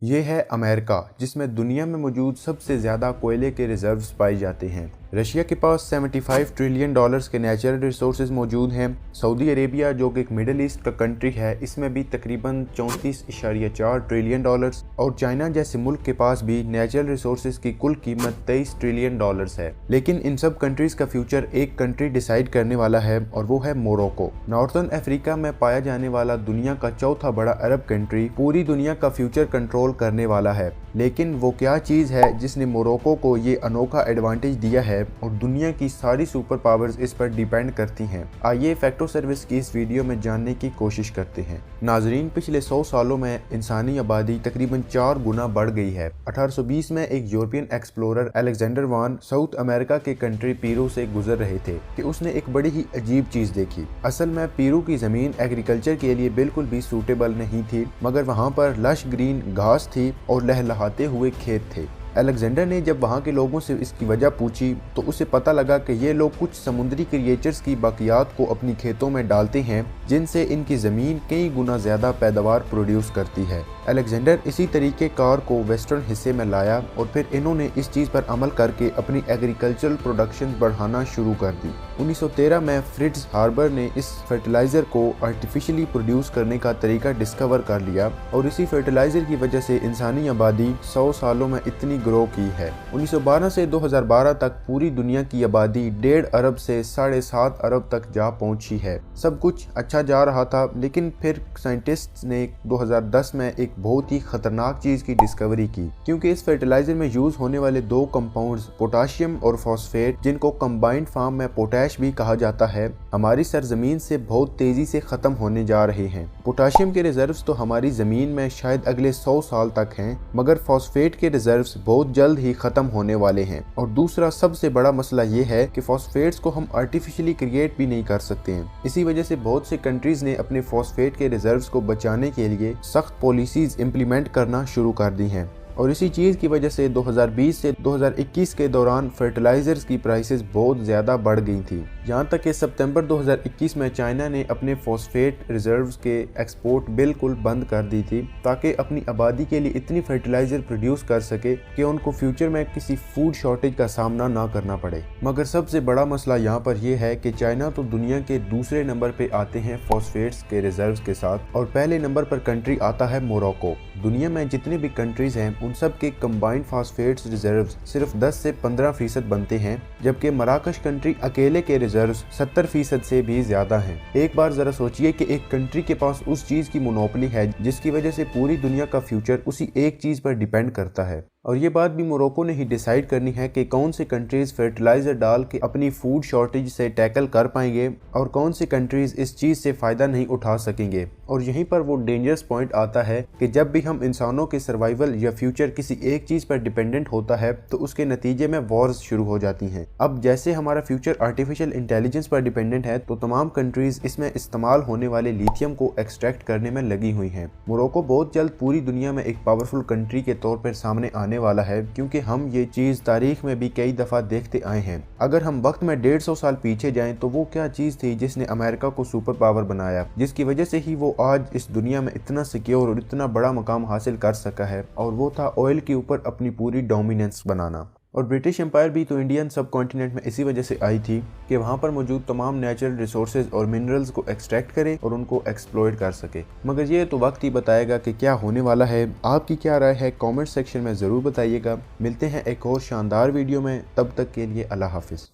ये है अमेरिका, जिसमें दुनिया में मौजूद सबसे ज़्यादा कोयले के रिजर्व्स पाए जाते हैं। रशिया के पास 75 ट्रिलियन डॉलर्स के नेचुरल रिसोर्सेज मौजूद हैं। सऊदी अरेबिया, जो कि एक मिडल ईस्ट का कंट्री है, इसमें भी तकरीबन 34.4 ट्रिलियन डॉलर्स, और चाइना जैसे मुल्क के पास भी नेचुरल रिसोर्सेज की कुल कीमत 23 ट्रिलियन डॉलर्स है। लेकिन इन सब कंट्रीज का फ्यूचर एक कंट्री डिसाइड करने वाला है, और वो है मोरक्को। नॉर्थर्न अफ्रीका में पाया जाने वाला दुनिया का चौथा बड़ा अरब कंट्री पूरी दुनिया का फ्यूचर कंट्रोल करने वाला है। लेकिन वो क्या चीज़ है जिसने मोरक्को को ये अनोखा एडवांटेज दिया है और दुनिया की सारी सुपर पावर्स इस पर डिपेंड करती हैं? आइए फैक्टो सर्विस की इस वीडियो में जानने की कोशिश करते हैं। नाजरीन, पिछले 100 सालों में इंसानी आबादी तकरीबन 4 गुना बढ़ गई है। 1820 में एक यूरोपियन एक्सप्लोरर अलेक्जेंडर वान साउथ अमेरिका के कंट्री पेरू से गुजर रहे थे कि उसने एक बड़ी ही अजीब चीज देखी। असल में पेरू की जमीन एग्रीकल्चर के लिए बिल्कुल भी सूटेबल नहीं थी, मगर वहाँ पर लश ग्रीन घास थी और लहलहाते हुए खेत थे। अलेक्जेंडर ने जब वहाँ के लोगों से इसकी वजह पूछी तो उसे पता लगा कि ये लोग कुछ समुद्री क्रिएचर्स की बाकियात को अपनी खेतों में डालते हैं, जिनसे इनकी ज़मीन कई गुना ज़्यादा पैदावार प्रोड्यूस करती है। अलेक्जेंडर इसी तरीके कार को वेस्टर्न हिस्से में लाया और फिर इन्होंने इस चीज़ पर अमल करके अपनी एग्रीकल्चरल प्रोडक्शन बढ़ाना शुरू कर दी। 1913 में फ्रिट्ज हार्बर ने इस फर्टिलाइज़र को आर्टिफिशियली प्रोड्यूस करने का तरीका डिस्कवर कर लिया, और इसी फर्टिलाइज़र की वजह से इंसानी आबादी 100 सालों में इतनी ग्रो की है। 1912 से 2012 तक पूरी दुनिया की आबादी 1.5 अरब से 7.5 अरब तक जा पहुंची है। सब कुछ अच्छा जा रहा था, लेकिन फिर साइंटिस्ट्स ने 2010 में एक बहुत ही खतरनाक चीज की डिस्कवरी की, क्योंकि इस फर्टिलाइजर में यूज होने वाले 2 कंपाउंड्स पोटाशियम और फॉस्फेट, जिनको कंबाइंड फॉर्म में पोटैश भी कहा जाता है, हमारी सरजमीन से बहुत तेजी से खत्म होने जा रहे हैं। पोटाशियम के रिजर्व्स तो हमारी जमीन में शायद अगले 100 साल तक हैं, मगर फॉस्फेट के रिजर्व्स बहुत जल्द ही खत्म होने वाले हैं। और दूसरा सबसे बड़ा मसला ये है कि फॉस्फेट्स को हम आर्टिफिशियली क्रिएट भी नहीं कर सकते हैं। इसी वजह से बहुत से कंट्रीज ने अपने फॉस्फेट के रिजर्व्स को बचाने के लिए सख्त पॉलिसीज इंप्लीमेंट करना शुरू कर दी हैं। और इसी चीज़ की वजह से 2020 से 2021 के दौरान फर्टिलाइजर्स की प्राइसेस बहुत ज़्यादा बढ़ गई थी। यहाँ तक कि सितंबर 2021 में चाइना ने अपने फॉस्फेट रिजर्व्स के एक्सपोर्ट बिल्कुल बंद कर दी थी, ताकि अपनी आबादी के लिए इतनी फर्टिलाइजर प्रोड्यूस कर सके कि उनको फ्यूचर में किसी फूड शॉर्टेज का सामना ना करना पड़े। मगर सबसे बड़ा मसला यहाँ पर यह है कि चाइना तो दुनिया के दूसरे नंबर पे आते हैं फॉस्फेट्स के रिजर्व्स के साथ, और पहले नंबर पर कंट्री आता है मोरक्को। दुनिया में जितने भी कंट्रीज हैं उन सब के कंबाइंड फॉस्फेट्स रिजर्व्स सिर्फ 10 से 15% बनते हैं, जबकि मराकश कंट्री अकेले के रिजर्व्स 70% से भी ज्यादा हैं। एक बार जरा सोचिए कि एक कंट्री के पास उस चीज की मोनोपोली है जिसकी वजह से पूरी दुनिया का फ्यूचर उसी एक चीज पर डिपेंड करता है। और ये बात भी मोरक्को ने ही डिसाइड करनी है कि कौन से कंट्रीज फर्टिलाइजर डाल के अपनी फूड शॉर्टेज से टैकल कर पाएंगे और कौन सी कंट्रीज इस चीज से फायदा नहीं उठा सकेंगे। और यहीं पर वो डेंजरस पॉइंट आता है कि जब भी हम इंसानों के सर्वाइवल या फ्यूचर किसी एक चीज पर डिपेंडेंट होता है तो उसके नतीजे में वॉर्स शुरू हो जाती हैं। अब जैसे हमारा फ्यूचर आर्टिफिशियल इंटेलिजेंस पर डिपेंडेंट है, तो तमाम कंट्रीज इसमें इस्तेमाल होने वाले लिथियम को एक्सट्रैक्ट करने में लगी हुई हैं। मोरक्को बहुत जल्द पूरी दुनिया में एक पावरफुल कंट्री के तौर पर सामने आने वाला है, क्योंकि हम ये चीज तारीख में भी कई दफा देखते आए हैं। अगर हम वक्त में 150 साल पीछे जाएं तो वो क्या चीज थी जिसने अमेरिका को सुपर पावर बनाया, जिसकी वजह से ही वो आज इस दुनिया में इतना सिक्योर और इतना बड़ा मकाम हासिल कर सका है, और वो था ऑयल के ऊपर अपनी पूरी डोमिनेंस बनाना। और ब्रिटिश एम्पायर भी तो इंडियन सब कॉन्टिनेंट में इसी वजह से आई थी कि वहाँ पर मौजूद तमाम नेचुरल रिसोर्सेज और मिनरल्स को एक्सट्रैक्ट करे और उनको एक्सप्लॉइट कर सके। मगर ये तो वक्त ही बताएगा कि क्या होने वाला है। आपकी क्या राय है कमेंट सेक्शन में ज़रूर बताइएगा। मिलते हैं एक और शानदार वीडियो में, तब तक के लिए अल्लाह हाफिज़।